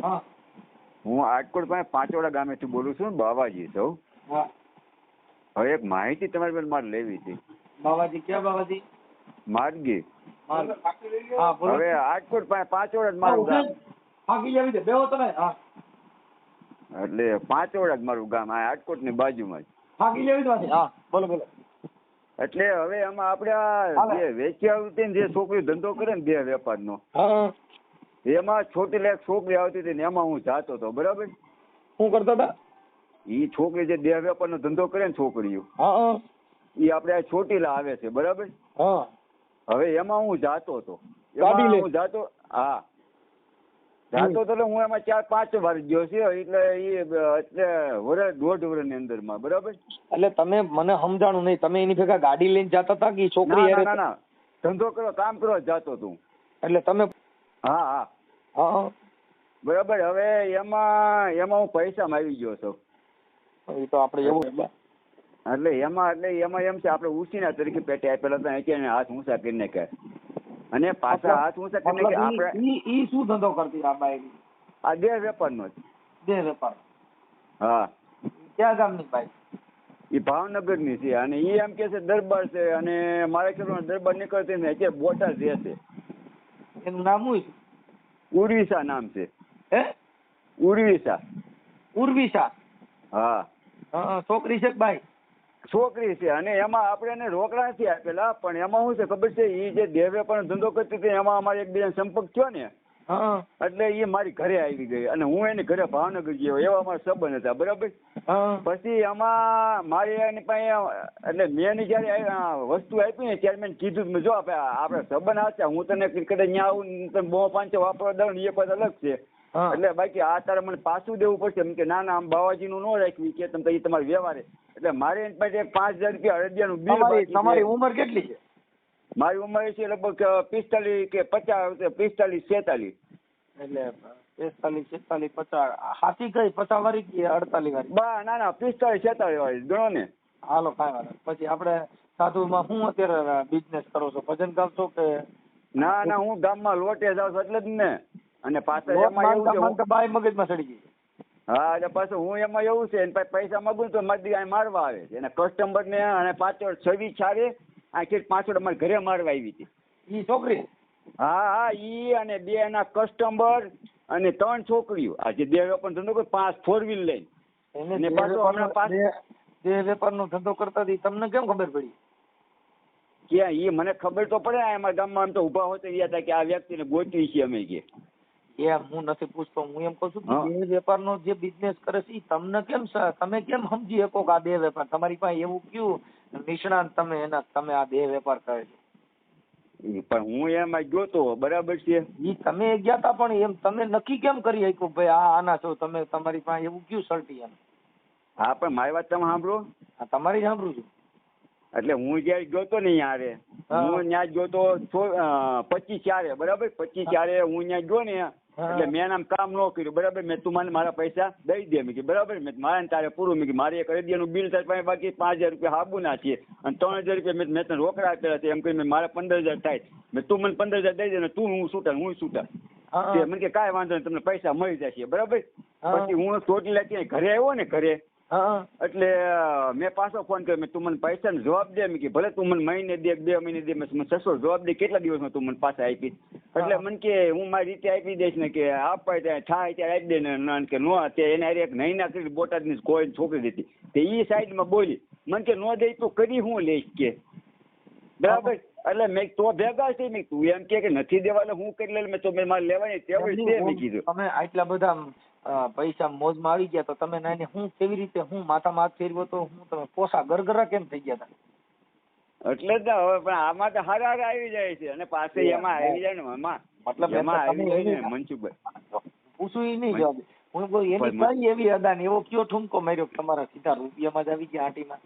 હા. હું આટકોટ પાસે પાંચોડા ગામેથી બોલું છું, બાવાજી છું. હા. હવે એક માહિતી તમારી પાસે મારે લેવી હતી. બાવાજી ક્યાં બાવાજી? માર્ગી. હા બોલો. હવે આટકોટ પાસે પાંચોડા જ મારું ગામ. ફાંકી જાવી દે બેહો તમે. હા. એટલે પાંચોડા જ મારું ગામ, આ આટકોટ ની બાજુમાં જ. ફાંકી જાવી દે. હા બોલો બોલો. એટલે હવે આમાં આપણે આ જે વેચ્યા જે છોકરી ધંધો કરે ને બે વેપારનો, એમાં છોટી લાયક છોકરી આવતી હતી ને એમાં હું જાતો હતો, બરાબર? શું કરતા હતા? ઈ છોકરી જે દેહ વેપારનો ધંધો કરે ને છોકરીઓ, ઈ આપણે આ ચોટીલા આવે છે, બરાબર? હવે એમાં હું જાતો હતો, હું જાતો, હા જાતો હતો. હું એમાં 4-5 વાર ગયો છે, એટલે વર્ષ 1.5 વર્ષની અંદર માં, બરાબર? એટલે તમે મને સમજાણું નહીં, તમે એની ભેગા ગાડી લઈને જતા હતા કે છોકરી? ના, ધંધો કરો, કામ કરો જાતો હતો. એટલે તમે? હા બરાબર. હવે એમાં હું પૈસામાં આવી ગયો છું. એ તો આપણે એવું એટલે એમાં એમ છે, આપણે ઉસીના તરીકે પેટે આપેલા હતા, હાથ ઊંચા કરીને કે, અને પાછા હાથ ઊંચા કરીને કે આપણે ઈ શું ધંધો કરતી આ બાઈ? આ દેહ વેપારનો જ. દેહ વેપાર? હા. ક્યાં ગામની બાઈ? એ ભાવનગર ની છે, અને એ એમ કે છે દરબાર છે, અને મારે ખેડૂત દરબાર નીકળતી ને અત્યારે બોટાદ રહે છે. એનું નામ શું છે? ઉર્વિશા નામ છે. હે? ઉર્વિશા. ઉર્વિશા? હા. છોકરી છે બાઈ? છોકરી છે, અને એમાં આપણે એને રોકડા નથી આપેલા, પણ એમાં શું છે ખબર છે, એ જે દેહ વેપારનો ધંધો કરતી હતી એમાં અમારે એકબીજાનો સંપર્ક થયો ને, એટલે એ મારી ઘરે આવી ગઈ, અને હું એની ઘરે ભાવનગર ગયો, એવા અમારા સંબંધ હતા, બરાબર? પછી એમાં મારી એની પાસે, એટલે મેં એની જયારે વસ્તુ આપી ને ત્યારે મેં કીધું, જો આપણે સંબંધ હતા, હું તને કદાચ ત્યાં આવું તને બહુ પાંચો વાપરવા દઉં ને, એ વાત અલગ છે. એટલે બાકી આ તારે મને પાછું દેવું પડશે. એમ કે ના આમ બાવાજી નું ન રાખવી કે તમે તમારે વ્યવહારે. એટલે મારે એની પાસે 5,000 રૂપિયા અડદિયાનું બિલ. તમારી ઉંમર કેટલી છે? મારી ઉંમર છે લગભગ 45 કે 50, 45, 46. એટલે 45, 46, 50 હાથી કઈ 50 વાળી કે 48 વાળી? ના 45, 46 વાળી ગણો ને. હાલો કાંઈ વાત. પછી આપણે સાધુમાં હું અત્યારે બિઝનેસ કરો છો? ભજન ગાવ છો કે? ના હું ગામમાં લોટે જાઉં છું એટલે જ ને. અને પાછળ એમાં એવું છે બાઈ મગજમાં ચડી ગઈ. હા, એટલે પાછું હું એમાં એવું છે, પૈસા માંગુ તો મારી મારવા આવે છે, એના કસ્ટમર ને, અને પાછળ 26 આવે આખી પાછળ અમારે ઘરે મારવા આવી હતી ઈ છોકરી. હા ઈ અને 2 એના કસ્ટમર અને 3 છોકરીઓ. આ જે દેહ વેપાર ધંધો કરે 5 4 વ્હીલ લઈને, અને પાછો હમણાં દેહ વેપાર નો ધંધો કરતા હતી, તમને કેમ ખબર પડી? કે ઈ મને ખબર તો પડે, અમારા ગામમાં આમ તો ઉભા હોતે રહ્યા હતા કે આ વ્યક્તિને ગોતવી છે અમે કે. એમ હું નથી પૂછતો, હું એમ કહું છું કે દેહ વેપારનો જે બિઝનેસ કરે છે તમને કેમ, તમે કેમ સમજી શકો કે આ દેહ વેપાર? તમારી પાસે એવું કયું નિષ્ણાંત તમે આ દેહ વેપાર કરે છે? પણ હું એમાં ગયો તો, બરાબર છે. ઈ તમે ગયા તા, પણ એમ તમે નક્કી કેમ કરી શકો ભાઈ આ આના છો તમે? તમારી પાસે એવું કયું સર્ટી એમ? હા, પણ મારી વાત તમે સાંભળો. હા, તમારી સાંભળું છું. એટલે હું જયારે ગયો તો ને યારે, હું ત્યાં ગયો તો 25/4, બરાબર? 25/4 હું ત્યાં ગયો ને, એટલે મેં આમ કામ ન કર્યું, બરાબર? મેં તું મને મારા પૈસા દઈ દે, મેં કીધું બરાબર. મેં મારે તારે પૂરું, મેં કીધું મારે એક અડદિયાનું બિલ તારી પાસે બાકી 5,000 રૂપિયા હાબુ ના છે, અને 3,000 રૂપિયા મેં તને રોકડા આપેલા છે, એમ કરીને મારે 15,000 થાય. મેં તું મને 15,000 દઈ દે ને, તું હું છૂટા. મને કે કાંઈ વાંધો નહીં, તમને પૈસા મળી જશે, બરાબર? પછી હું ચોટીલા ત્યાં ઘરે આવ્યો ને, ઘરે એટલે મેં પાછો ફોન કર્યો, મેં તું મને પૈસાનો જવાબ દે. મેં કે ભલે તું મને મહિને દે 2 મહિને દે, મને 600 જવાબ દે, કેટલા દિવસમાં તું મને પાછા આપી? એટલે મને કે હું મારી રીતે આપી દઈશ ને, કે આપવા ત્યાં થાય ત્યારે આપી દે ને, કે નો એને એક નહીં ના કરી બોટાદની કોઈ છોકરી હતી તે ઈ સાઈડમાં બોલી, મને કે નો દે તું કરી હું લઈશ કે, બરાબર? એટલે મેં તો ભેગા છે, મેં તું એમ કે નથી દેવા એટલે હું કરી લે, મેં તો મેં મારે લેવાની તેવડ છે. મેં કીધું તમે આટલા બધા પૈસા મોજમાં આવી ગયા તો તમે નાઈને હું કેવી રીતે હું માથામાં હાથ ફેરવ્યો તો હું તમે પોસા ગરગરા કેમ થઈ ગયા હતા? એટલે જ હવે પણ આમાં તો હારા આવી જાય છે, અને પાસે એમાં આવી જાય ને, મતલબ એમાં આવી જાય ને મનસુખભાઈ. પૂછું એ નહીં જવાબ. હું કોઈ એની કઈ એવી અદા ને એવો કયો ઠુમકો માર્યો તમારા સીધા રૂપિયામાં જ આવી ગયા આંટીમાં?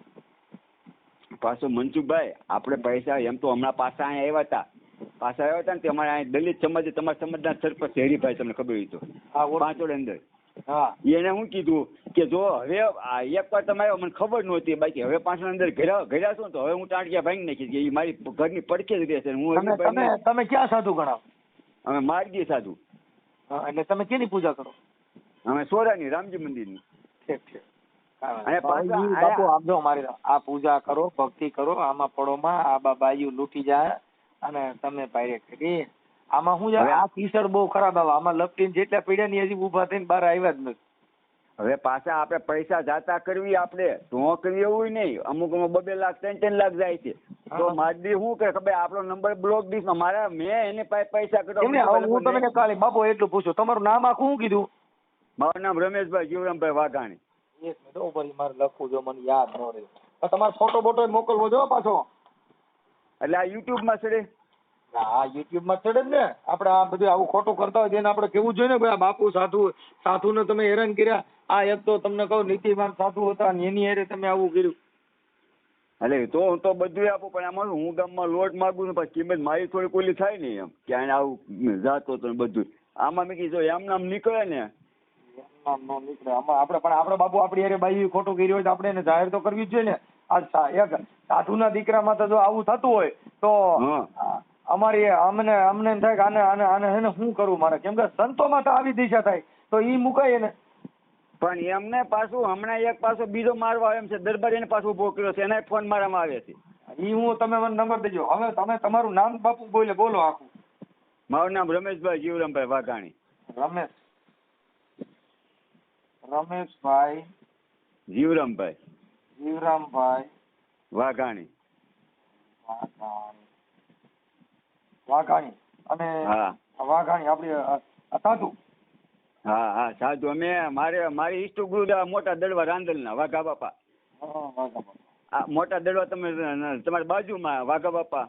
પાછો મનસુખભાઈ આપણે પૈસા એમ તો હમણાં પાછા અહીંયા આવ્યા હતા ને, તમારે અહીં દલિત સમાજ, તમારા સમાજના સરપંચ હેરીભાઈ, તમને ખબર હોય તો, પાંચોડ અંદર, એને હું કીધું કે જો હવે એક વાર તમે મને ખબર નહોતી, બાકી હવે પાછળ અંદર ઘેરા છો તો હવે હું ટાંટિયા ભાંગી નાખી કે એ મારી ઘરની પડખે જ રહેશે. હું તમે ક્યાં સાધુ ગણાવ? અમે માર્ગી સાધુ. હા, એટલે તમે કેની પૂજા કરો? અમે સોરાની રામજી મંદિરની. ઠીક છે. અને પાછા બાપુ આમ જો મારી આ પૂજા કરો, ભક્તિ કરો, આમાં પડોમાં આ બાયું લૂંટી જાય અને તમે પાયરે કરી આમાં શું છે, આ કિશોર બહુ ખરાબ આવે આમાં લપટીને જેટલા પીડ્યા ની હજી ઉભા થઈને બહાર આવ્યા જ નથી. હવે પાછા આપણે પૈસા જાતા કરવી, આપણે ધોં કરવી એવું નહીં. અમુક 2 લાખ 3 લાખ જાય છે. તો મારી શું કરે ખબર, આપણો નંબર બ્લોક દીશ મારા, મેં એને પૈસા કર્યો. હું તમને કાલે બાપુ એટલું પૂછું, તમારું નામ આખું શું કીધું? મારું નામ રમેશભાઈ જીવરામભાઈ વાઘાણી. એક મિનિટ ઉપર મારે લખવું જો, મને યાદ ન રહે. તમારો ફોટો બોટો મોકલવો જો પાછો. એટલે આ યુટ્યુબ માં ચડે? હા, યુટ્યુબ માં ચડે જ ને. આપણે આ બધું આવું ખોટું કરતા હોય એને આપણે કેવું જોઈએ ને ભાઈ, આ બાપુ સાધુ ને તમે હેરાન કર્યા. આ એક તો તમને કહું નીતિવાન સાધુ હતા ને એની હારે તમે આવું કર્યું. એટલે તો હું તો બધું આપું, પણ આમાં હું ગામમાં લોટ માગું ને પછી કિંમત મારી થોડી કોલી થાય ને એમ કે આને આવું જાતો તો બધું. આમાં મેં કીધું એમ નામ નીકળે ને નીકળે. આપણે પણ આપણે બાપુ આપણી હારે બાઈ ખોટું કર્યું હોય તો આપણે એને જાહેર તો કરવી જ જોઈએ ને. આ એક સાધુના દીકરામાં તો જો આવું થતું હોય તો અમારી અમને એમ થાય કે આને હે ને શું કરવું મારે, કેમ કે સંતોમાં તો આવી દિશા થાય તો ઈ મુકાય ને. પણ એમને પાછું હમણાં એક પાછો બીજો મારવા એમ છે, દરબાર એને પાછું ઉભો કર્યો છે, એના ફોન મારવામાં આવે છે. ઈ હું તમે મને નંબર દેજો. હવે તમે તમારું નામ બાપુ બોલો આખું. મારું નામ રમેશભાઈ જીવરામભાઈ વાઘાણી. રમેશભાઈ જીવરામભાઈ વાઘાણી. અને વાઘાણી આપડી સાધુ. હા સાધુ. અમે મારી ઈષ્ટ ગુરુ મોટા દડવા રાંદલના વાઘા બાપા. મોટા દડવા તમે તમારી બાજુમાં વાઘા બાપા.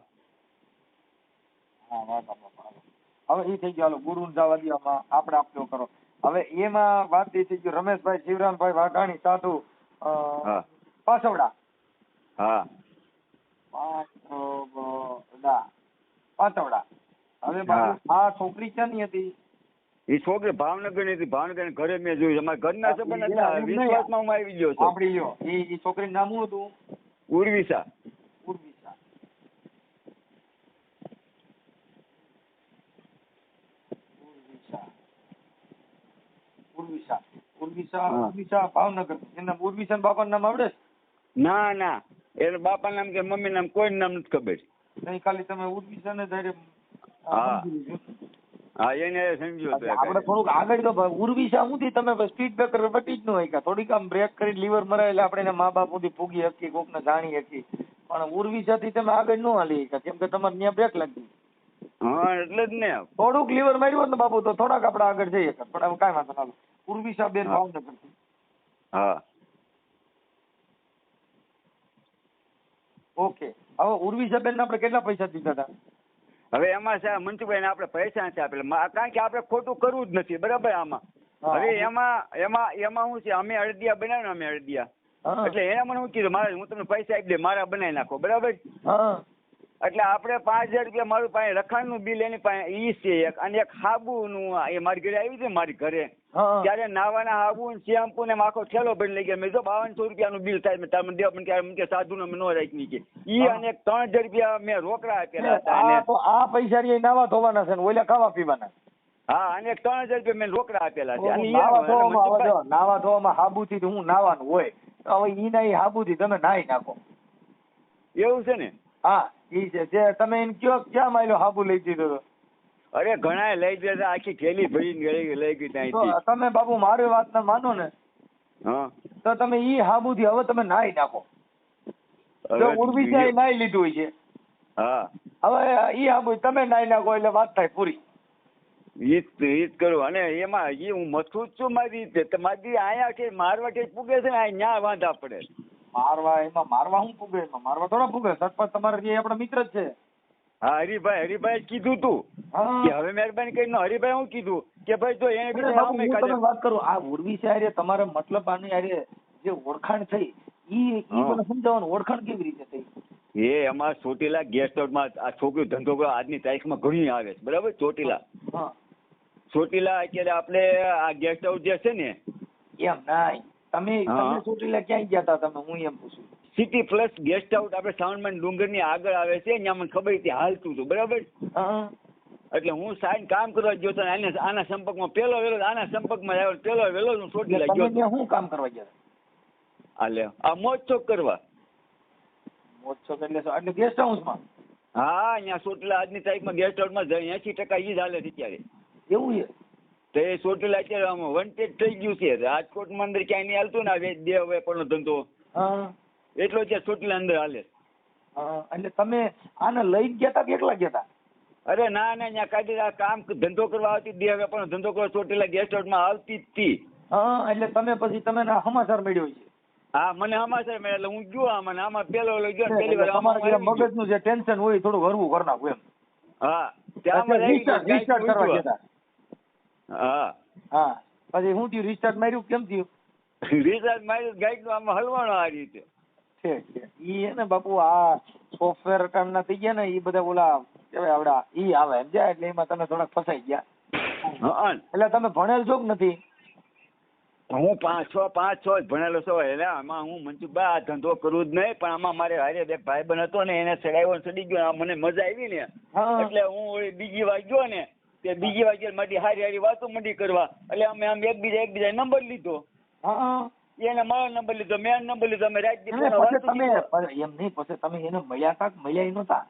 હવે એ થઈ ગયો ગુરુ જવા દેવામાં આપણે આપજો કરો. હવે એમાં વાત એ થઈ ગયું રમેશભાઈ શિવરામભાઈ વાઘાણી સાધુ પાછવડા. હા પાછવડા. હવે આ છોકરી ક્યાંની હતી? એ છોકરી ભાવનગર ની હતી. ભાવનગર ઘરે મેં જોયું. અમારા ઘરના સંબંધ હતા, વિશ્વાસમાં હું આવી ગયો છું. સાંભળી લ્યો, એ છોકરીનું નામ શું હતું? ઉર્વિશા. ઉર્વિશા ભાવનગર. એના ઉર્વિશા બાપા નામ આવડે? ના એના બાપા નામ કે મમ્મી નામ કોઈ નામ નથી ખબર. નહીં, ખાલી તમે ઉર્વિશા ને જયારે હા એને સમજ્યો. આપણે થોડુંક આગળ તો ઉર્વિશા સુધી તમે સ્પીડ બ્રેકર વટી જ ન હોય કે થોડીક આમ બ્રેક કરી લીવર મરાય એટલે આપણે એના મા બાપ સુધી પૂગી શકીએ, કોકને જાણી શકીએ. પણ ઉર્વિશા થી તમે આગળ ન હાલી શક્યા કેમ કે તમારે ત્યાં બ્રેક લાગી. હા એટલે જ ને થોડુંક લીવર માર્યું ને બાપુ તો થોડાક આપણે આગળ જઈએ. પણ હવે કાંઈ વાંધો ના. ઉર્વિશા બેન ભાવનગર. હા ઓકે. હવે ઉર્વિશા બેન આપણે કેટલા પૈસા દીધા હતા? હવે એમાં છે મનસુખભાઈ આપણે પૈસા છે આપેલા, કારણ કે આપણે ખોટું કરવું જ નથી બરાબર. આમાં હવે એમાં શું છે, અમે અડદિયા બનાવ્યું, અમે અડદિયા એટલે એને મને શું કીધું મારે હું તમને પૈસા આપી દે, મારા બનાવી નાખો બરાબર. એટલે આપણે 5000 રૂપિયા મારું પાસે રખાણનું બિલ એની પાસે ઈ છે એક, અને એક હાબુનું એ મારી ઘરે આવી છે મારી ઘરે ત્યારે નાવાના હાબુ શેમ્પુ ને આખો થેલો ભરી લઈ ગયા. મેં જો 5200 રૂપિયાનું બિલ થાય તમે દેવા પણ ક્યારે કે સાધુ ને ન રાખી કે ઈ, અને 3000 રૂપિયા મેં રોકડા આપેલા હતા. આ પૈસા નાવા ધોવાના છે ને ઓલા ખાવા પીવાના. હા, અને 3000 રૂપિયા મેં રોકડા આપેલા છે. અને નાવા ધોવામાં હાબુ થી હું નાવાનું હોય હવે ઈ ના હાબુ થી તમે નાઈ નાખો એવું છે ને. હા ઈ છે જે તમે એને કયો ક્યાં માયલો હાબુ લઈ દીધો હતો? અરે ઘણા લઈ ગયા, આખી થેલી ભરીને લઈ ગઈ ત્યાંથી. તમે બાપુ મારી વાત ના માનો ને તો તમે ઈ હાબુ થી હવે તમે નાઈ નાખો. ઉર્વિશા નાઈ લીધું હોય છે. હા હવે ઈ હાબુ તમે નાઈ નાખો એટલે વાત થાય પૂરી. ઈ જ કરું. અને એમાં હું મથું જ છું મારી રીતે. મારી અહીંયા કે મારવા કે પૂગે છે ને ન્યા વાંધા પડે. મારવા શું પૂગે? એમાં મારવા થોડા પૂગે. સરપંચ તમારે જે આપણા મિત્ર જ છે. હા હરિભાઈ કીધું તું કે હવે મહેરબાની કરીને હરિભાઈ હું કીધું કે ભાઈ જો એને વાત કરું આ ઉર્વિશા હારે તમારે મતલબ આની હારે જે ઓળખાણ થઈ ઈ મને સમજાવવાનું, ઓળખાણ કેવી રીતે થઈ? એ અમારા ચોટીલા ગેસ્ટ હાઉસમાં આ છોકરી ધંધો કરો આજની તારીખમાં ઘણી આવે છે બરાબર. ચોટીલા અત્યારે આપણે આ ગેસ્ટ હાઉસ જે છે ને એમ નાઈ તમે ચોટીલા ક્યાં ગયા હતા તમે? હું એમ પૂછું. સિટી પ્લસ ગેસ્ટ હાઉસ આપણે સાવનમાન ડુંગર ની આગળ આવે છે. ત્યાં મને ખબર હતી હાલતું હતું બરાબર. એટલે હું સાઈન કામ કરવા ગયો તો આના સંપર્કમાં પેલો વેલો આના સંપર્કમાં આવ્યો, પેલો વેલો હું ચોટીલા ગયો. તમે શું કામ કરવા ગયા? હાલે આ મોજ ચોક કરવા. મોજશોખ એટલે ગેસ્ટ હાઉસમાં? હા, અહીંયા ચોટીલા આજની તારીખમાં ગેસ્ટ હાઉસમાં 80% ઈ જ હાલે છે અત્યારે. એવું છે? તો એ ચોટીલા અત્યારે વંટેજ થઈ ગયું છે. રાજકોટમાં અંદર ક્યાંય નહીં હાલતું ને આ દેહ વેપારનો ધંધો, એટલો અત્યારે ચોટીલા અંદર હાલે. એટલે તમે આને લઈ ગયા હતા કે એકલા ગયા હતા? અરે ના ના, ત્યાં કાયદેસર કામ ધંધો કરવા આવતી, દેહ વેપારનો ધંધો કરવા ચોટીલા ગેસ્ટ હાઉસમાં આવતી જ હતી. એટલે તમે પછી તમે સમાચાર મળ્યો છે? હા, મને સમાચાર મળ્યા એટલે હું ગયો આમાં. આમાં પેલો ગયો પહેલી વાર તમારે મગજનું જે ટેન્શન હોય થોડું હળવું કરી નાખું એમ. હા, ત્યાં રિસ્ટાર્ટ કરવા ગયા હતા? હા હા, પછી શું થયું? રિસ્ટાર્ટ માર્યું? કેમ થયું રિસ્ટાર્ટ માર્યું? ગાઈડ નું આમાં હલવાનો આ રીતે છે. ઈ હે ને બાપુ, આ સોફ્ટવેર કામના થઈ ગયા ને એ બધા ઓલા કેવાય આવડા ઈ આવે એમ જાય એટલે એમાં તમે થોડાક ફસાઈ ગયા. એટલે તમે ભણેલ છો કે નથી? હું 5-6 જ ભણેલો છો. એટલે આમાં હું મનસુખભાઈ આ ધંધો કરવું જ નહીં, પણ આમાં મારે હારે એક ભાઈબંધ હતો ને એને ચડી ગયો, મને મજા આવી ને એટલે હું બીજી વાર ગયો ને તે બીજી વાર ગયા મારી હારી વાતો મંડી કરવા. એટલે અમે આમ એકબીજા નંબર લીધો. એને મારો નંબર લીધો, મેં નંબર લીધો. અમે રાત એમ નહીં, પછી તમે એને મળ્યા કાક મળ્યા નતા?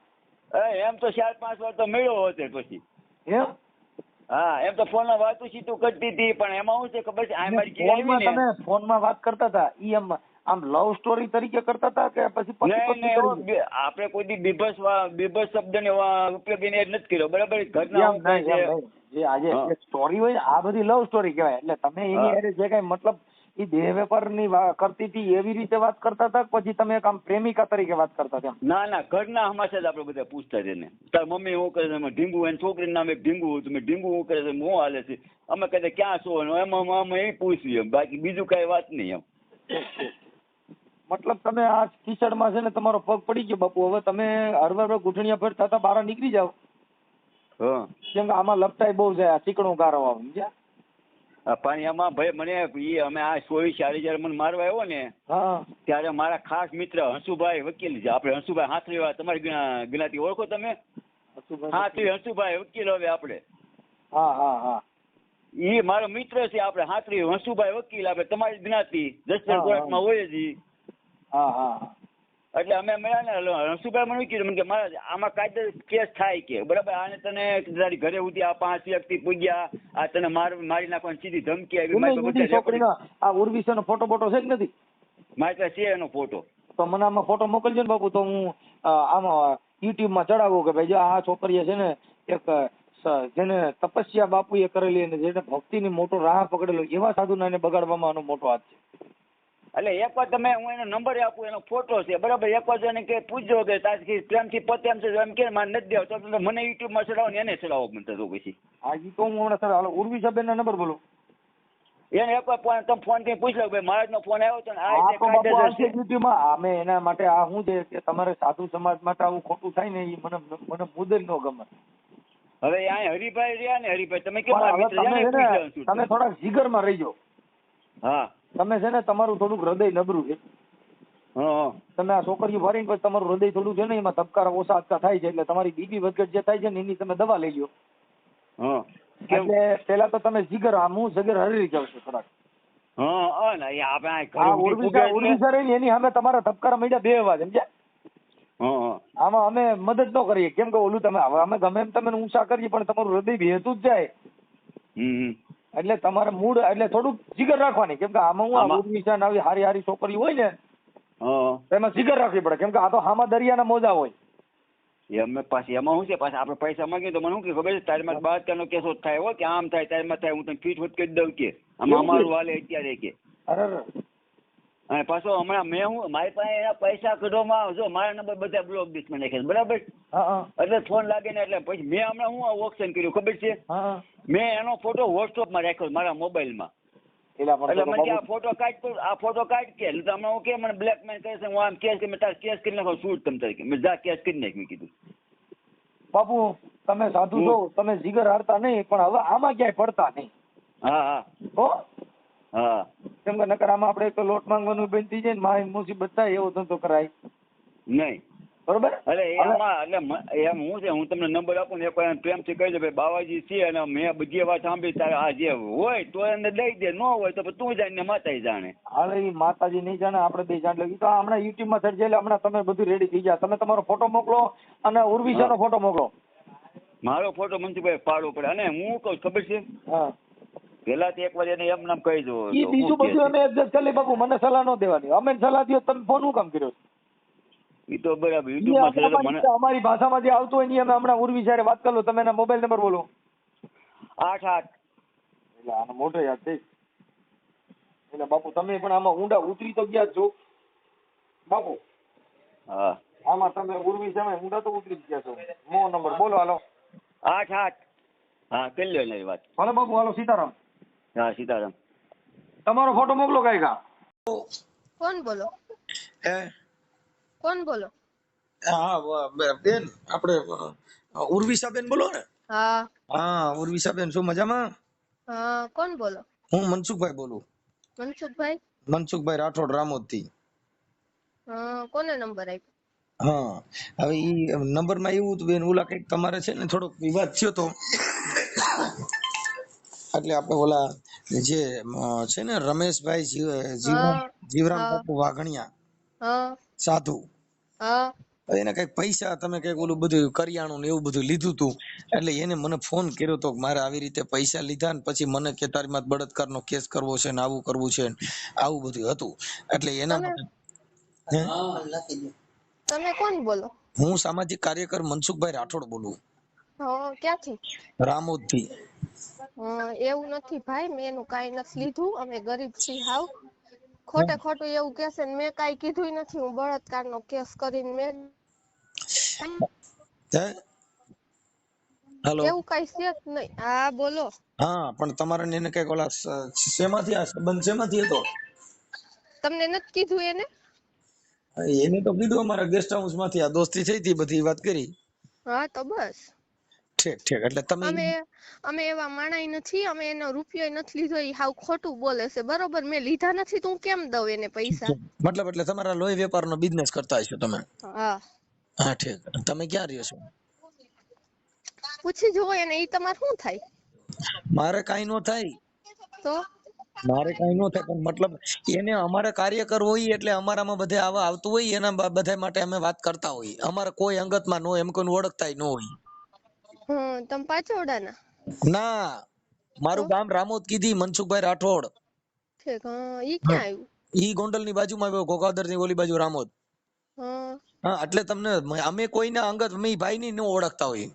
એમ તો 4-5 વાર તો મળ્યો હતો પછી. એમ? હા, એમ તો ફોન માં વાતું સીતું કરતી હતી, પણ એમાં શું છે ખબર છે, આ મારી તમે ફોનમાં વાત કરતા હતા ઈ આમ લવ સ્ટોરી તરીકે કરતા હતા કે પછી આપણે કોઈ દી બીભસ શબ્દ ને ઉપયોગ એને નથી કર્યો, બરાબર? ઘરના જે આજે સ્ટોરી હોય ને આ બધી લવ સ્ટોરી કહેવાય. એટલે તમે એની હારે જે કઈ મતલબ એ દેહ વેપાર ની કરતી હતી એવી રીતે વાત કરતા હતા, પછી તમે એક આમ પ્રેમિકા તરીકે વાત કરતા હતા? ના ના, ઘરના હમાસા જ આપણે બધા પૂછતા હતા. તાર મમ્મી શું કરે છે? ઢીંગુ, એની છોકરીનું નામ એક ઢીંગુ હતું. મેં ઢીંગુ શું કરે છે, શું હાલે છે, અમે કહેતા ક્યાં છો, એમાં અમે એ પૂછ્યું, બાકી બીજું કઈ વાત નહીં એમ. મતલબ તમે આ કિચડમાં છે ને તમારો પગ પડી ગયો બાપુ, હવે તમે હળવે ઘૂંટણિયા પર થતા બહાર નીકળી જાવ. કેમ કે આમાં લપટાઈ બહુ જાય, ચીકણું ગારો આવે સમજ્યા? પણ એમાં ભાઈ મને અમે આ 24 જયારે મને મારવા આવ્યો ને ત્યારે મારા ખાસ મિત્ર હંસુભાઈ વકીલ છે, આપણે હંસુભાઈ હાથરીવા, તમારી જ્ઞાતિ ઓળખો તમે? હંસુભાઈ વકીલ. હવે આપણે ઈ મારો મિત્ર છે, આપણે હાથરી હંસુભાઈ વકીલ, આપણે તમારી જ્ઞાતિ જસદણ કોર્ટમાં હોય જ. એટલે અમે મળ્યા ને હંસુભાઈ મને કીધું કે મારા આમાં કાયદે કેસ થાય કે બરાબર, આને તને તારી ઘરે ઉધી આ 5 વ્યક્તિ પૂજ્યા, આ તને મારી નાખવાની સીધી ધમકી આવી. આ ઉર્વિશાનો ફોટો બોટો છે કે નથી? મારી પાસે છે એનો ફોટો. તો મને આમાં ફોટો મોકલજો ને બાપુ, તો હું આમાં યુટ્યુબ માં ચડાવું કે ભાઈ જો આ છોકરીએ છે ને એક જેને તપસ્યા બાપુએ કરેલી અને જેને ભક્તિની મોટો રાહ પકડેલો એવા સાધુના એને બગાડવામાં આનો મોટો હાથ છે. એટલે એક વાર તમે હું એનો નંબર આપું, એનો ફોટો છે બરાબર, એક વાર એને કે પૂછજો કે તારથી પ્રેમથી પતે એમ છે, એમ કે મારે નથી દેવો તો મને યુટ્યુબ માં ચડાવો ને એને ચડાવો મને તો પછી. હા, ઈ તો હું હમણાં સર હાલો ઉર્વિશાબેન ના નંબર બોલો. એને એક વાર તમે ફોન થી પૂછ લો ભાઈ મારા નો ફોન આવ્યો તો યુટ્યુબ માં અમે એના માટે આ શું છે કે તમારે સાધુ સમાજ માટે આવું ખોટું થાય ને એ મને મુદ્દે ન ગમે. હવે અહીંયા હરિભાઈ રહ્યા ને, હરિભાઈ તમે કેમ તમે થોડાક જીગર માં રહીજો. હા, તમે છે ને તમારું થોડુંક હૃદય નબળું છે. તમે આ છોકરીઓ ભરીને પછી તમારું હૃદય થોડું છે ને એમાં ધબકારા ઓછા અટકા થાય છે, એટલે તમારી બીપી વધઘટ જે થાય છે ને એની તમે દવા લઈ લો. એટલે પેલા તો તમે જીગર હું જગર હરી જાવ છો થોડાક. ઉર્વિશા રહી એની સામે તમારા ધબકારા મળ્યા 2 અવાજ સમજ્યા? આમાં અમે મદદ ન કરીએ, કેમ કે ઓલું તમે અમે ગમે એમ તમે ઊંચા કરીએ પણ તમારું હૃદય ભેતું જ જાય. એટલે તમારે મૂડ એટલે થોડુંક જીગર રાખવાની, કેમ કે આમાં હું ઉર્વિશા આવી હારી છોકરી હોય ને એમાં જીગર રાખવી પડે, કેમ કે આ તો હામા દરિયાના મોજા હોય. એમાં પાછી એમાં શું છે, પાછા આપણે પૈસા માંગીએ તો મને શું કે ખબર છે, તારી માં 12 નો કેસો થાય હોય કે આમ થાય તારી માં થાય, હું તને ફીટ ફૂટ કરી દઉં કે આમાં અમારું હાલે અત્યારે કે. અને પાછો હમણાં મારી પાસે એના પૈસા કઢવામાં જો મારા નંબર બધા બ્લોક લિસ્ટમાં નાખ્યા બરાબર, એટલે ફોન લાગે ને એટલે પછી મેં હમણાં હું ઓપ્શન કર્યું ખબર છે, મેં એનો ફોટો વોટ્સઅપમાં રાખ્યો મારા મોબાઈલમાં. એટલે મને આ ફોટો કાઢ કે હમણાં હું કે મને બ્લેકમેલ કરે છે, હું આમ કેસ કે તારે કેસ કરી નાખો શૂટ તમ તારીખે મેં જા કેસ કરી નાખ. મેં કીધું બાપુ તમે સાધુ છો, તમે જીગર હારતા નહીં પણ હવે આમાં ક્યાંય પડતા નહીં. કેમ કે નકર આમાં આપણે તો લોટ માંગવાનું બંધ થઈ જાય ને મારી મુસીબત થાય એવો ધંધો કરાય નહીં. બરોબર. એટલે એમાં એટલે એમ હું છે, હું તમને નંબર આપું ને એક પ્રેમથી કહી દે ભાઈ બાવાજી છે અને મેં બધી વાત સાંભળી, તારે આ જે હોય તો એને દઈ દે, ન હોય તો તું જાણે માતા જાણે. હાલે ઈ માતાજી નહીં જાણે, આપણે બે જાણ લગી. તો હમણાં યુટ્યુબ માં સર્ચ એટલે હમણાં તમે બધું રેડી થઈ ગયા. તમે તમારો ફોટો મોકલો અને ઉર્વિશાનો ફોટો મોકલો. મારો ફોટો મનસુખભાઈ પાડવો પડે. અને હું કહું ખબર છે, હા પેલા એક વાર એને એમ નામ કહી દો. ઈ બીજું બધું અમે એડજસ્ટ કરી બાપુ, મને સલાહ ન દેવાની. અમે સલાહ દો તમે ફોન હું કામ કર્યો? ઈ તો બરાબર યુટ્યુબ માં મને અમારી ભાષામાં જે આવતું હોય ને અમે હમણાં ઉર્વિશારે વાત કરી લો. તમે એના મોબાઈલ નંબર બોલો. 88 એટલે આનો મોટો યાદ છે. એટલે બાપુ તમે પણ આમાં ઊંડા ઉતરી તો ગયા છો બાપુ. હા આમાં તમે ઉર્વિશામાં ઊંડા તો ઉતરી જ ગયા છો. મો નંબર બોલો. હાલો 88 હા કરી લો એની વાત. હાલો બાપુ. હાલો સીતારામ. હા સીતારામ. તમારો ફોટો મોકલો કઈ કા. કોણ બોલો? હે કોણ બોલો? હા બેન આપણે ઉર્વિશાબેન બોલો ને? હા હા ઉર્વિશાબેન શું મજામાં? હા કોણ બોલો? હું મનસુખભાઈ બોલું. મનસુખભાઈ? મનસુખભાઈ રાઠોડ રામોદ થી. હા કોને નંબર આપ્યો? હા હવે ઈ નંબર માં એવું હતું બેન, ઓલા કઈક તમારે છે ને થોડોક વિવાદ થયો તો એટલે આપણે ઓલા જે છે ને રમેશભાઈ હા જીવરામ હા બાપુ વાઘણિયા હા સાધુ, હા એને કઈક પૈસા તમે કઈક ઓલું બધું કરિયાણું ને એવું બધું લીધું તું, એટલે એને મને ફોન કર્યો તો મારે આવી રીતે પૈસા લીધા ને પછી મને કે તારી માં બળાત્કાર નો કેસ કરવો છે ને આવું કરવું છે ને આવું બધું હતું. એટલે એના તમે માટે તમે કોણ બોલો? હું સામાજિક કાર્યકર મનસુખભાઈ રાઠોડ બોલું. હા ક્યાંથી? રામોદ થી. એવું નથી ભાઈ, મેં એનું કાઈ નથી લીધું. અમે ગરીબ છીએ હાવ. ખોટે ખોટું એવું કેસે ને મેં કાઈ કીધું નથી. હું બળાત્કાર નો કેસ કરીને મેં હે હેલો એવું કઈ છે જ નહીં. હા બોલો. હા પણ તમારે એને કઈક ઓલા શેમાંથી આ સંબંધ શેમાંથી હતો? તમને નથી કીધું એને? એને તો કીધું અમારા ગેસ્ટ હાઉસ માંથી આ દોસ્તી થઈ હતી, બધી વાત કરી. હા તો બસ. ઠીક ઠીક. એટલે તમે અમે એવા માણાઈ નથી. અમે એનો રૂપિયો નથી લીધો. એ હાવ ખોટું બોલે છે. બરોબર મેં લીધા નથી તો હું કેમ દઉં એને પૈસા? મતલબ એટલે તમારા લોહી વેપારનો બિઝનેસ કરતા હશો તમે? હા હા ઠીક. તમે ક્યાં રહ્યો છો? પૂછી જુઓ એને. ઈ તમારે શું થાય? મારે કાઈ નો થાય. તો મારે કાઈ નો થાય પણ મતલબ એને અમારે કાર્યકર હોય એટલે અમારામાં બધે આવા આવતું હોય એના બધા માટે અમે વાત કરતા હોઈએ. અમારે કોઈ અંગતમાં નો એમ કોઈ ઓળખતાય ન હોય. તમે પાછોડાના? ના તો મારું ગામ રામોદ કીધી, મનસુખભાઈ રાઠોડ. ઠીક. ઈ ક્યાં આવ્યું? ઈ ગોંડલ ની બાજુમાં આવ્યો, ઘોઘાદર ની ઓલી બાજુ રામોદ. હા હા એટલે તમને અમે કોઈના અંગત અમે ભાઈ ની ન ઓળખતા હોઈએ.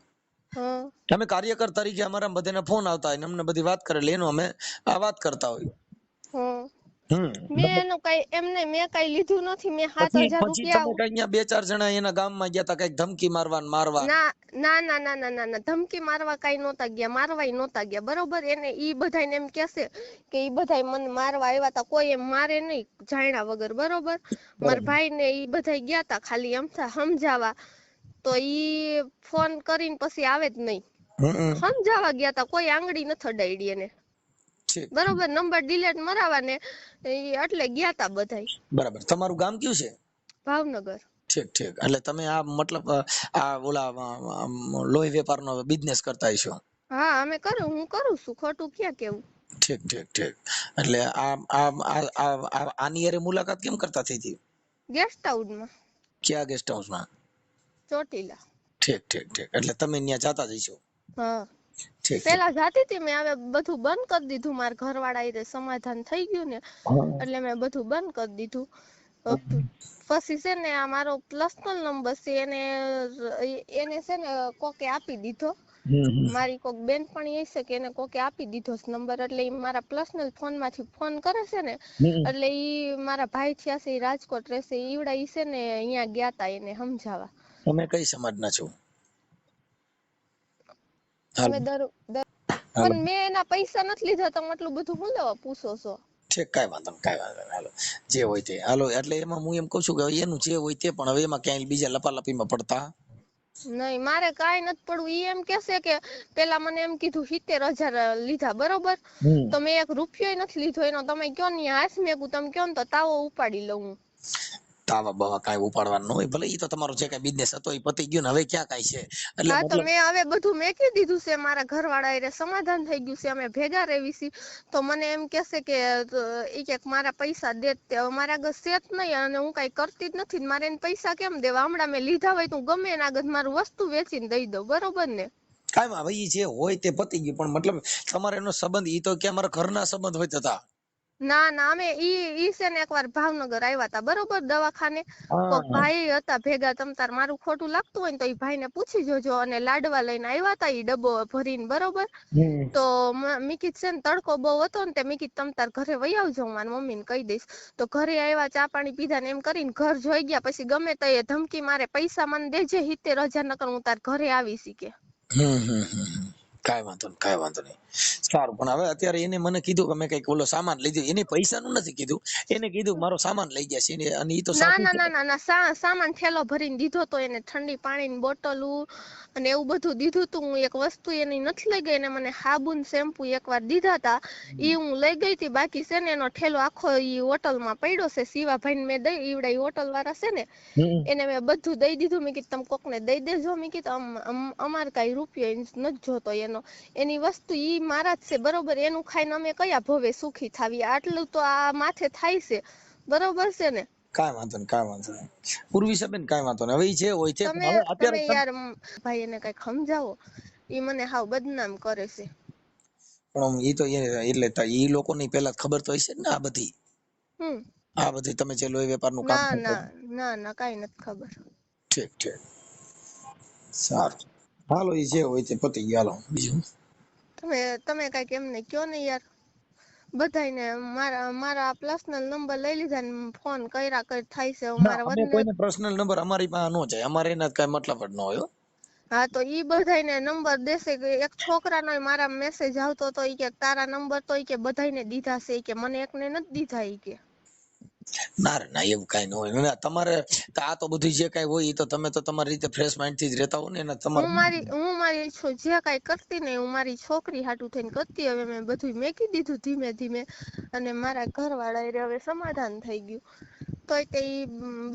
હા અમે કાર્યકર તરીકે અમારા બધાને ફોન આવતા હોય ને અમને બધી વાત કરેલી એનો અમે આ વાત કરતા હોય. હા મેં એનું કઈ એમને મેં કઈ લીધું નથી. મેં પછી 7,000 પછી તમે રૂપિયા કઈ 2-4 જણા એના ગામમાં ગયા તા કઈક ધમકી મારવા. ના ના ના ના ના ના ના ધમકી મારવા કઈ નહોતા ગયા. મારવાય નહોતા ગયા. બરોબર. એને ઈ બધાને એમ કેસે કે ઈ બધા મને મારવા આવ્યા તા. કોઈ એમ મારે નહીં જાણ્યા વગર. બરોબર. મારા ભાઈ ને ઈ બધા ગયા તા ખાલી એમ સમજાવવા. તો ઈ ફોન કરીને પછી આવે જ નહીં. સમજાવવા ગયા તા. કોઈ આંગળી નથી અડાડી એને. બરોબર. નંબર ડિલીટ મરાવા ને એટલે ગયા તા બધાય. બરાબર. તમારું ગામ કયું છે? ભાવનગર. ઠીક ઠીક. એટલે તમે આ મતલબ આ ઓલા લોહી વેપારનો બિઝનેસ કરતા હશો? હા અમે હું કરું છું. ખોટું ક્યાં કેવું? ઠીક ઠીક ઠીક. એટલે આની હારે મુલાકાત કેમ કરતા થઈ હતી? ગેસ્ટ હાઉસમાં. ક્યાં ગેસ્ટ હાઉસમાં? ચોટીલા. ઠીક ઠીક ઠીક. એટલે તમે ત્યાં જાતા જઈશો? હા ઠીક ઠીક. પેલા જાતી હતી મેં. હવે બધું બંધ કરી દીધું. મારા ઘરવાળા એ સમાધાન થઈ ગયું ને એટલે મેં બધું બંધ કરી દીધું. પછી છે ને આ મારો પર્સનલ નંબર છે એને છે ને કોકે આપી દીધો. મારી કોક બેનપણી હશે કે એને કોકે આપી દીધો નંબર. એટલે ઈ મારા પર્સનલ ફોન માંથી ફોન કરે છે ને એટલે ઈ મારા ભાઈ થયા છે. ઈ રાજકોટ રહેશે. ઈવડા ઈ છે ને અહીંયા ગયા તા એને સમજાવવા. તમે કઈ સમાજના છો? અમે પણ મેં એના પૈસા નથી લીધા. તમે એટલું બધું શું લેવા પૂછો છો? ઠીક. કાંઈ વાંધો નહીં. હાલો જે હોય તે હાલો. એટલે એમાં હું એમ કઉ છું કે એનું જે હોય તે પણ હવે એમાં ક્યાંય બીજા લપાલપીમાં પડતા નહીં. મારે કાંઈ નથી પડવું. ઈ એમ કેસે કે પેલા મને એમ કીધું 70,000 લીધા. બરોબર. તો મેં એક રૂપિયો નથી લીધો એનો. તમે કયો ને હાથ મેકું તમે કયો ને તો તાવો ઉપાડી લઉં. તાવા બાવા કાંઈ ઉપાડવાનું ન હોય, ભલે ઈ તો તમારો જે કાંઈ બિઝનેસ હતો એ પતી ગયો ને, હવે ક્યાં કાંઈ છે એટલે હા તો મતલબ. મેં હવે બધું મેકી દીધું છે, મારા ઘરવાળા એ સમાધાન થઈ ગયું છે, અમે ભેગા રહેવી છીએ. તો મને એમ કહેશે કે ઈ કે મારા પૈસા દે, તે હવે મારા આગળ છે જ નહીં અને હું કાંઈ કરતી જ નથી, મારે એને પૈસા કેમ દેવા? હમણાં મેં લીધા હોય તો હું ગમે એના આગળ મારું વસ્તુ વેચીને દઈ દઉં, બરોબર ને? કાંઈ માં ભાઈ જે હોય તે પતી ગયું, પણ મતલબ તમારે એનો સંબંધ ઈ તો કે અમારા ઘરના સંબંધ હોય હતા. ના ના, અમે ઈ છે ને એકવાર ભાવનગર આવ્યા હતા, બરોબર, દવાખાને. કોક હા. ભાઈ હતા ભેગા, તમ તાર મારું ખોટું લાગતું હોય ને તો ઈ ભાઈને પૂછી જોજો. અને લાડવા લઈને આવ્યા હતા ઈ ડબ્બો ભરીને, બરોબર. તો મીકી છે ને તડકો બહુ હતો ને તે મીકી તમ તાર ઘરે વહી આવજો, હું મારી મમ્મીને કહી દઈશ. તો ઘરે આવ્યા, ચા પાણી પીધા ને એમ કરીને ઘર જોઈ ગયા. પછી ગમે તો એ ધમકી મારે, પૈસા મને દેજે 70,000, નકર હું તાર ઘરે આવીશ કે. કાંઈ વાંધો નહીં, કાંઈ વાંધો નહીં. સારું, પણ હવે અત્યારે એને મને કીધું કે મેં કઈક ઓલો સામાન લઈ દીધું, એને પૈસાનું નથી કીધું, એને કીધું મારો સામાન લઈ ગયા છે એને, અને ઈ તો ના સાચું ના છે. ના ના ના, સામાન થેલો ભરીને દીધો તો એને, ઠંડી પાણીની બોટલું અને એવું બધું દીધું તું. હું એક વસ્તુ એની નથી લઈ ગઈ, એને મને સાબુન શેમ્પુ એકવાર દીધા હતા, ઈ હું લઈ ગઈ હતી. બાકી છે ને એનો ઠેલો આખો ઈ હોટલમાં પડ્યો છે, શિવાભાઈને મેં દઈ, ઈવડા ઈ હોટલ વાળા છે ને એને મેં બધું દઈ દીધું. મેં કીધું તમે કોકને દઈ દેજો, મેં કીધું અમારે કાંઈ રૂપિયો નથી જોતો એનો, એની વસ્તુ ઈ મારા જ છે, બરોબર. એનું ખાઈને અમે કયા ભવે સુખી થાવી? આટલું તો આ માથે થાય છે, બરોબર છે ને? કાંઈ વાંધો નહીં, કાંઈ વાંધો નહીં ઉર્વિસાબેન, કાંઈ વાંધો નહીં. હવે ઈ જે હોય છે, પણ તમે હવે અત્યારે તમે યાર ભાઈ એને કઈક સમજાવો, ઈ મને હાવ બદનામ કરે છે. પણ ઈ તો એટલે ઈ લોકોની પેલા ખબર તો હશે ને આ બધી, હમ આ બધી તમે જે લોહી વેપારનું કામ ના કરતા. ના ના ના, કાંઈ નથી ખબર. ઠીક ઠીક, સારું, હાલો ઈ જે હોય તે પતી ગયું, હાલો બીજું. તમે કઈક એમને કયો ને યાર, બધાયને મારા પર્સનલ નંબર લઈ લીધા ને ફોન કર્યા થાય છે ના, મારા અમે વનને. કોઈને પર્સનલ નંબર અમારી પાસે નો જાય, અમારે એના કઈ મતલબ જ ન હોય હો. હા તો ઈ બધાયને નંબર દેશે કે એક છોકરાનો મારા મેસેજ આવતો તો ઈ કે તારા નંબર તો ઈ કે બધાયને દીધા છે, ઈ કે મને એકને નથી દીધા ઈ કે. ના રે ના, એવું કઈ ન હોય. ના, તમારે આ તો બધું જે કઈ હોય ઈ તો તમે તો તમારી રીતે ફ્રેશ માઇન્ડ થી જ રહેતા હો ને, એને તમારે. હું મારી જે કાંઈ કરતી ને હું મારી છોકરી હાટુ થઈને કરતી. હવે મેં બધું મેકી દીધું ધીમે ધીમે, અને મારા ઘરવાળા હવે સમાધાન થઈ ગયું. તોય તે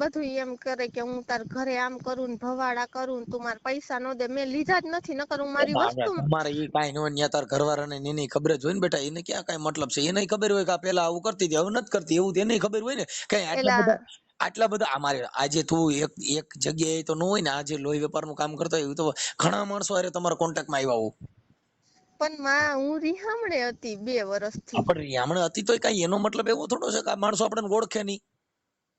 બધું એમ કરે કે હું તાર ઘરે આમ કરું ને ભવાડા કરું ને તું મારા પૈસા નો દે. મેં લીધા જ નથી, નકર હું મારી ના ના, વસ્તુ. તમારે ઈ કઈ ન હોય, ત્યાં તાર ઘરવાળાને એની ખબર જ હોય ને બેટા, એને ક્યાં કઈ મતલબ છે? એને ખબર હોય કે આ પેલા આવું કરતી હતી, હવે નથી કરતી, એવું એને ખબર હોય ને. કઈ એલા આટલા બધા અમારે આજે તું એક જગ્યાએ તો ન હોય ને, આજે લોહી વેપારનું કામ કરતા હોય તો ઘણા માણસો અરે તમારા કોન્ટેક્ટમાં આવ્યા હોવ. પણ હું રિહામણે હતી 2 વર્ષથી. આપણે હમણાં હતી તો કઈ એનો મતલબ એવો થોડો છે કે આ માણસો આપણને ઓળખે નહીં.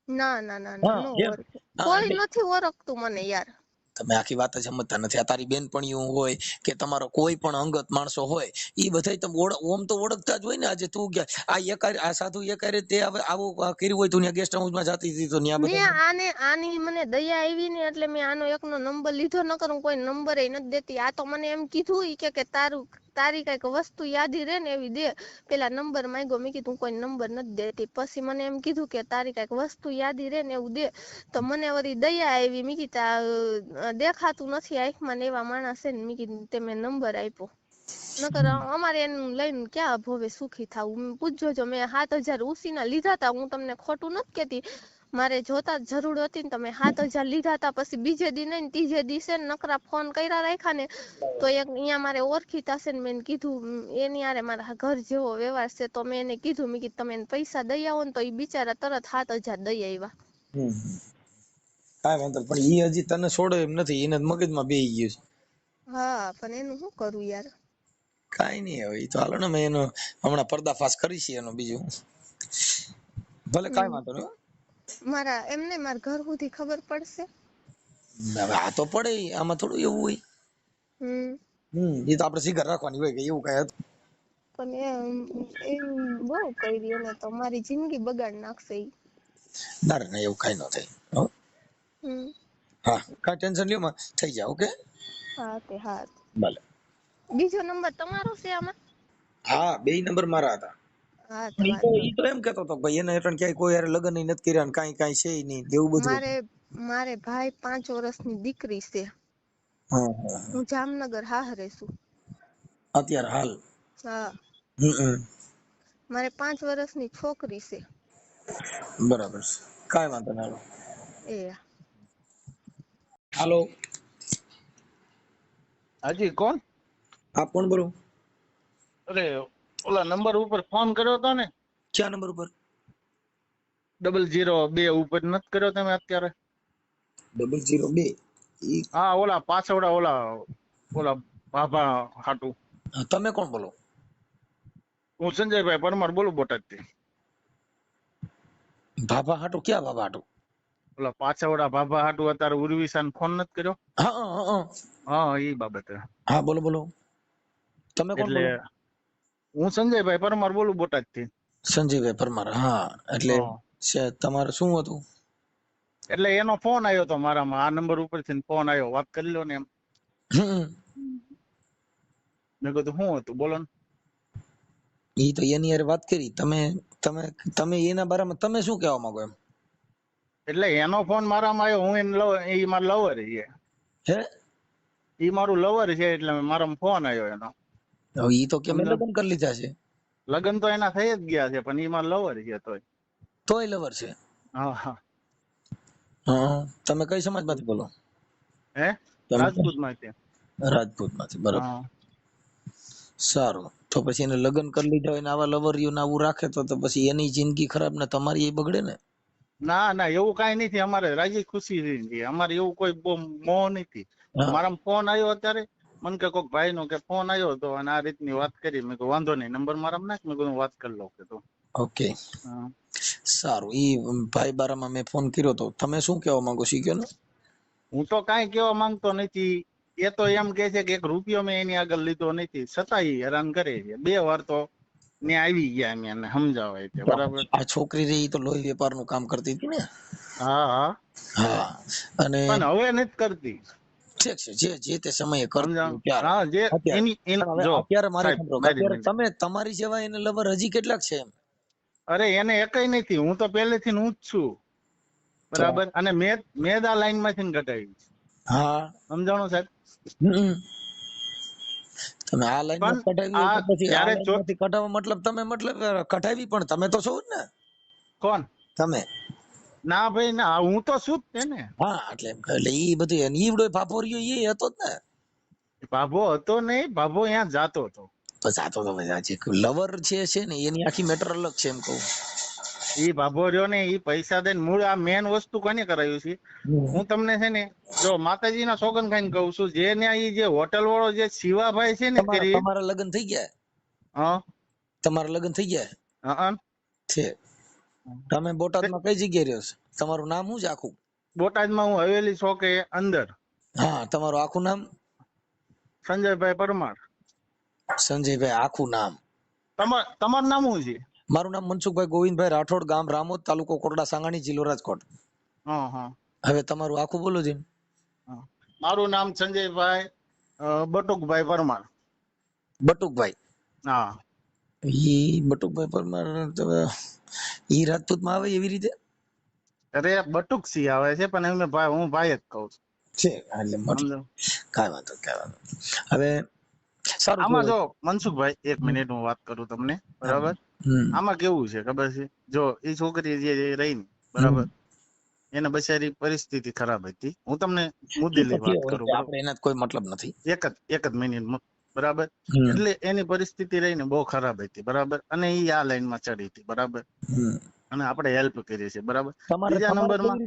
ના ના ના ના, નો ઓળખે, હા, કોઈ એટલે નથી ઓળખતું મને યાર. તમે આખી વાત જ સમજતા નથી. આ તારી બેનપણીઓ હોય કે તમારો કોઈ પણ અંગત માણસો હોય, ઈ બધા તમે ઓમ તો ઓળખતા જ હોય ને. આજે તું આ આ સાધુ એકારે તે હવે આવું કર્યું હોય, તું ત્યાં ગેસ્ટ હાઉસમાં જાતી હતી તો ત્યાં મેં બધા. આની મને દયા આવી ને એટલે મેં આનો એકનો નંબર લીધો, ન કરું કોઈ નંબર એ નથી દેતી. આ તો મને એમ કીધું ઈ કે તારી કઈક વસ્તુ યાદી રે ને એવી દે. પેલા નંબર માંગ્યો, મેં કીધું કોઈ નંબર નથી દેતી. પછી મને એમ કીધું કે તારી કઈક વસ્તુ યાદી રે ને એવું દે. તો મને વળી દયા આવી. મેં કીધું દેખાતું નથી આંખમાં ને એવા માણસ છે ને, મેં કીધું તે મેં નંબર આપ્યો. નકર અમારે એનું લઈને ક્યાં ભવે સુખી થાવું? પૂછજો જો, મેં 7,000 ઉસીના લીધા હતા. હું તમને ખોટું નથી કેતી, મારે જોતા જરૂર હતી ને તમે 7,000 લીધા હતા. પછી બીજે દી નહીં, ત્રીજે દિવસે નકરા ફોન કર્યા રાખ્યા ને, તો એક અહીંયા મારે ઓળખીતા છે ને, મેં કીધું એની આરે મારા ઘર જેવો વ્યવહાર છે, તો મેં એને કીધું, મેં કીધું તમે એને પૈસા દઈ આવો ને, તો એ બિચારા તરત 7,000 દઈ આવ્યા. કાંઈ વાંધો, પણ ઈ હજી તને છોડે એમ નથી, એને મગજમાં બેહી ગયું છે. હા પણ એનું શું કરું યાર? કાંઈ નહીં, હવે ઈ તો હાલો ને, મેં એનો હમણાં પર્દાફાશ કરી છે એનો, બીજું ભલે કાંઈ વાંધો નહીં. એમને મારા ઘર સુધી ખબર પડશે. હવે આ તો પડે, આમાં થોડું એવું હોય. એ તો આપણે સિગર રાખવાની હોય કે એવું કઈ હતું. પણ એ બહુ કરી એને તો મારી જિંદગી બગાડ નાખશે ઈ. ના રે ના, એવું કઈ ન થાય હો. હા, કાંઈ ટેન્શન લ્યો માં, થઈ જાય. ઓકે, હા તે હા. ભલે. બીજો નંબર તમારો છે આમાં? હા, 2 નંબર મારા હતા. હા તે ઈ તો એમ કેતો હતો ભાઈ એને એટલે ક્યાંય કોઈ યાર લગ્ન નથી કર્યા ને કાંઈ છે નહીં, એવું બધું. મારે ભાઈ 5 વર્ષની દીકરી છે. હા, હું જામનગર હાહરે છું અત્યારે હાલ. હા. હમ. મારે 5 વર્ષની છોકરી છે. બરાબર છે, કાંઈ વાંધો ના. એ હાલો, હાજી કોણ? હા કોણ બોલો? અરે ઓલા નંબર ઉપર ફોન કર્યો હતો ને, ક્યાં નંબર ઉપર? 002 ઉપર નથી કર્યો તમે અત્યારે? 002 ઈ હા, ઓલા પાછળ ઓલા ઓલા બાબા હાટુ. તમે કોણ બોલો? હું સંજયભાઈ પરમાર બોલું, બોટાદથી. ભાભા હાટુ? ક્યાં ભાભા હાટુ? ઓલા પાછળ બાબા હાટુ અત્યારે ઉર્વિશાન ફોન નથી કર્યો? હા હા હા હા, એ બાબતે. હા બોલો બોલો. તમે કોણ એટલે બોલો? હું સંજયભાઈ પરમાર બોલું, બોટાદથી. સંજયભાઈ પરમાર. હા એટલે હા. તમારે શું હતું? એટલે એનો ફોન આવ્યો હતો મારામાં, આ નંબર ઉપરથી ફોન આવ્યો, વાત કરી લો ને એમ. હમ મેં કીધું શું હતું, બોલો ને. ઈ તો એની હારે વાત કરી. તમે તમે તમે એના બારામાં તમે શું કહેવા માંગો એમ? એટલે એનો ફોન મારામાં આવ્યો, હું એને એ મારો લવર છે. હે? ઈ મારું લવર છે, એટલે મારામાં ફોન આવ્યો એનો. હવે ઈ તો કે મેં સમજો. લગ્ન કરી લીધા છે. લગ્ન તો એના થઈ જ ગયા છે, પણ ઈ મારો લવર છે તોય. તોય લવર છે? હા હા. હા. તમે કઈ સમાજમાંથી બોલો? હે? તમે રાજપૂત માં છે. રાજપૂતમાંથી. બરાબર. હા. સારું. તો પછી એને લગ્ન કરી લીધા હોય ને આવા લવરિયું ને આવું રાખે તો પછી એની જિંદગી ખરાબ ને તમારી એ બગડે ને? ના ના, એવું કઈ નથી. અમારે રાજી ખુશી છે. અમારે એવું કોઈ બહુ મોહ નથી. હા. મારા ફોન આવ્યો અત્યારે, મને કે કોઈક ભાઈ નો કે ફોન આવ્યો હતો અને આ રીતની વાત કરી. મેં કહ્યું વાંધો નહીં, નંબર મારામાં નાખ, મેં કહ્યું વાત કરી લઉં. કે તો ઓકે. હા. સારું. ઈ ભાઈ બારામાં મેં ફોન કર્યો તો તમે શું કહેવા માંગો છો કયો ને? હું તો કાંઈ કહેવા માંગતો નથી. એ તો એમ કે છે કે 1 રૂપિયો મેં એની આગળ લીધો નથી, છતાં ઈ હેરાન કરે છે. 2 વાર તો ને આવી ગયા અમે એને સમજાવાય છે. બરાબર. આ છોકરી રહી તો લોહી વેપારનું કામ કરતી હતી ને? હા હા. હા. અને પણ હવે નથી કરતી. ઠીક છે, જે જે તે સમયે કરતી સમજાણું? ત્યારે. હા, જે અત્યારે એની પણ હવે જો અત્યારે મારે સાહેબ સાંભળો કે મારી અત્યારે મિનિટ. તમે તમારી જેવા એને લવર હજી કેટલાક છે એમ? અરે એને એકય નથી. હું તો પહેલેથી હું જ છું. તો બરાબર. અને મેં જ આ લાઈન માંથી કઢાવી. હા. સમજાણું સાહેબ? હમ. તમે આ લાઈન પણ માં કઢાવી હોય આ તો પછી આ જ્યારે લાઈન માંથી કઢાવવા મતલબ તમે મતલબ કઢાવી પણ તમે તો છો જ ને? કોણ? તમે. ના ભાઈ ના, હું તો શું જ છે ને. હા એટલે ઈ બધું ઈવડો ભાભોરિયો એ હતો જ ને? ભાભો હતો નહીં, ભાભો અહીંયા જાતો હતો. બસ આ તો લવર છે ને એની આખી મેટર અલગ છે એમ કહું. ઈ ભાભો રહ્યો ને, ઈ પૈસા દઈને મૂળ આ મેન વસ્તુ કોને કરાયું છે? હું તમને છે ને જો માતાજીના સોગંદ ખાઈને કહું છું, જે ત્યાં ઈ જે હોટલ વાળો જે શિવાભાઈ છે ને કરી. તમારા લગ્ન થઈ ગયા? હા તમારા લગ્ન થઈ ગયા હા. છે? તમે બોટાદમાં કઈ જગ્યાએ રહ્યો છો? તમારું નામ શું છે આખું? બોટાદમાં હું હવેલી ચોકે અંદર. હા. તમારું આખું નામ? સંજયભાઈ પરમાર. સંજયભાઈ આખું નામ? તમારું નામ શું છે? મારું નામ મનસુખભાઈ ગોવિંદભાઈ રાઠોડ, ગામ રામોદ, તાલુકો કોટડા સાંગાણી, જિલ્લો રાજકોટ. હા હા. હવે તમારું આખું બોલો છે. મારું નામ સંજયભાઈ બટુકભાઈ પરમાર. બટુકભાઈ? હા. ઈ બટુકભાઈ પરમાર ઈ રાજપૂતમાં આવે એવી રીતે? અરે બટુક સી આવે છે, પણ એમને ભાઈ હું ભાઈ જ કહું છું. છે એટલે મતલબ કાંઈ વાંધો હવે સારું. આમાં જો મનસુખભાઈ 1 મિનિટ હું વાત કરું તમને. બરાબર. આમાં કેવું છે ખબર છે? જો એ છોકરી જે રહી ને, બરાબર, એને બચારી પરિસ્થિતિ ખરાબ હતી. હું તમને મુદ્દેલી વાત કરું. આપણે એના કોઈ મતલબ નથી. એક જ મિનિટ. બરાબર. એટલે એની પરિસ્થિતિ રહીને બહુ ખરાબ હતી. બરાબર. અને એ આ લાઈન માં ચડી હતી. બરાબર. અને આપણે હેલ્પ કરી છે. બરાબર. બીજા નંબરમાં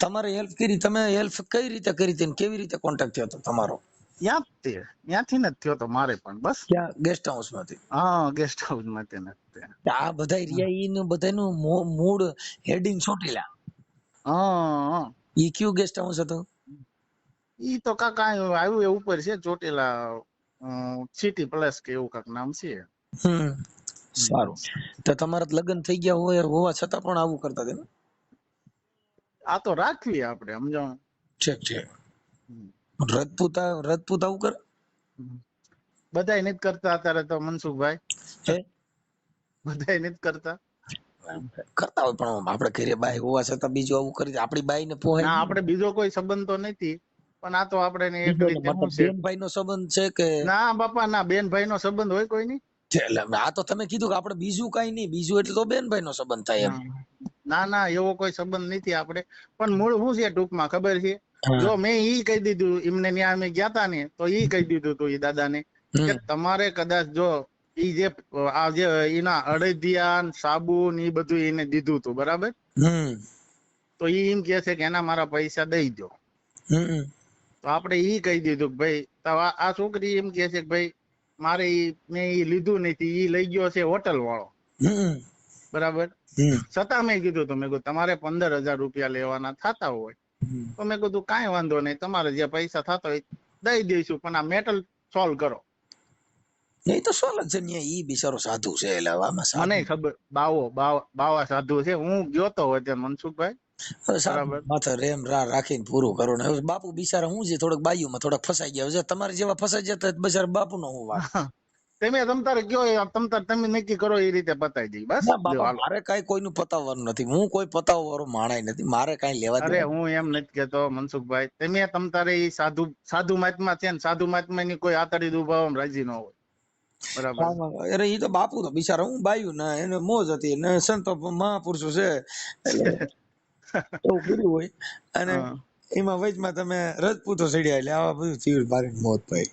તમારે હેલ્પ કરી, તમે હેલ્પ કઈ રીતે કરી હતી, કેવી રીતે કોન્ટેક્ટ થયો હતો તમારો? ત્યાંથી જ થયો તો મારે પણ. બસ ક્યાં? ગેસ્ટ હાઉસ માંથી? હા, ગેસ્ટ હાઉસ માંથી. આ બધા રિયા નું બધાનું મૂળ હેડિંગ ચોટીલા. હા. ઈ કયું ગેસ્ટ હાઉસ હતું? ઈ તો કાકા આવ્યું એ ઉપર છે, ચોટીલા સિટી પ્લસ કે એવું કાક નામ છે. સારું. તો તમારા લગ્ન થઈ ગયા હોવા છતાં પણ આવું કરતા હતા? આ તો રાખવી આપણે, સમજાણું? ઠીક છે. રજપૂત આવું કરે? બધાય નથી કરતા અત્યારે તો મનસુખભાઈ. હે? બધાય નથી કરતા. કરતા હોય પણ આપણે ઘરે બાઈ હોવા છતાં બીજું આવું કરી આપણી બાઈ ને પોહાય ના, નહીં. આપણે બીજો કોઈ સંબંધ તો નથી, પણ આ તો આપણે એક રીતે શું છે, બેનભાઈ નો સંબંધ છે કે? ના બાપા ના, બેનભાઈ નો સંબંધ હોય કોઈ નહીં. એટલે આ તો તમે કીધું કે આપણે બીજું કઈ નહીં, બીજું એટલે તો બેનભાઈ નો સંબંધ થાય એમ. ના ના એવો કોઈ સંબંધ નથી આપણે, પણ મૂળ શું છે ટૂંકમાં ખબર છે, જો મેં ઈ કહી દીધું એમને ત્યાં અમે ગયા તા ને તો ઈ કહી દીધું તું એ દાદાને કે તમારે કદાચ જો ઈ જે આ જે એના અડદિયા સાબુ ને ઈ બધું એને દીધું તું બરાબર, તો ઈ એમ કે છે કે એના મારા પૈસા દઈ દો. તો આપણે ઈ કહી દીધું કે ભાઈ આ છોકરી એમ કે છે કે ભાઈ મારે મેં ઈ લીધું નથી, ઈ લઈ ગયો છે હોટલ વાળો બરાબર. છતાં મેં કીધું તો મેં કીધું તમારે 15,000 રૂપિયા લેવાના થતા હોય તો મેં કીધું કાંઈ વાંધો નહીં, તમારે જે પૈસા થતા હોય દઈ દઈશું, પણ આ મેટલ સોલ્વ કરો. નહીં તો સોલ જ છે, ઈ બિચારો સાધુ છે એટલે મને ખબર બાવા સાધુ છે, હું ગયો તો હોય ત્યાં મનસુખભાઈ માથે રેમ રાખીને પૂરું કરો ને. બાપુ બિચારા હું છે થોડોક બાયુમાં થોડાક ફસાઈ ગયા છે, તમારે જેવા ફસાઈ જતા બિચારા બાપુ નો હું વાત. તમતારે કયો તમે નક્કી કરો એ રીતે પતાવી દઈ બસ. મારે કઈ કોઈનું પતાવવાનું નથી, હું કોઈ પતાવવા વાળો માણાય નથી, મારે કઈ લેવા. અરે હું એમ નથી કેતો મનસુખભાઈ, તમે તમતારે એ સાધુ મહાત્મા છે ને સાધુ મહાત્મા ની કોઈ આતડી દુભાવવામાં રાજી ન હોય બરાબર. અરે ઈ તો બાપુ તો બિચારા હું બાયું ના એને મોજ હતી ને સંતો મહાપુરુષો છે એવું કર્યું હોય, અને એમાં વચમાં તમે રજપૂતો ચડ્યા એટલે આવા બધું ચીડ મારીને મોત ભાઈ.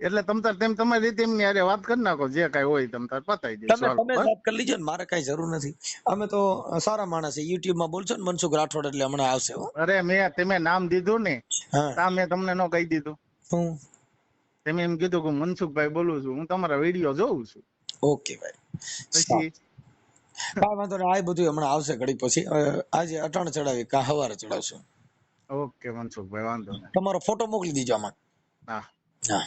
એટલે તેમ તમારી રીતે એમની અરે વાત કરી નાખો, જે કઈ હોય તમતાર પતાવી દે. તમે વાત કરી લીજો ને, મારે કઈ જરૂર નથી, અમે તો સારા માણસ છે. યુટ્યુબ માં બોલશો ને મનસુખ રાઠોડ એટલે હમણાં આવશે. અરે તમે નામ દીધું ને મેં તમને નો કહી દીધું, તમે એમ કીધું કે મનસુખભાઈ બોલું છું, હું તમારા વિડીયો જોઉં છું. ઓકે ભાઈ, પછી કાંઈ વાંધો નહીં, આ બધું હમણાં આવશે ઘડી પછી. આજે અટાણ ચડાવી કા હવારે ચડાવશું. ઓકે મનસુખભાઈ વાંધો નહીં, તમારો ફોટો મોકલી દીજો આમાં. હા હા.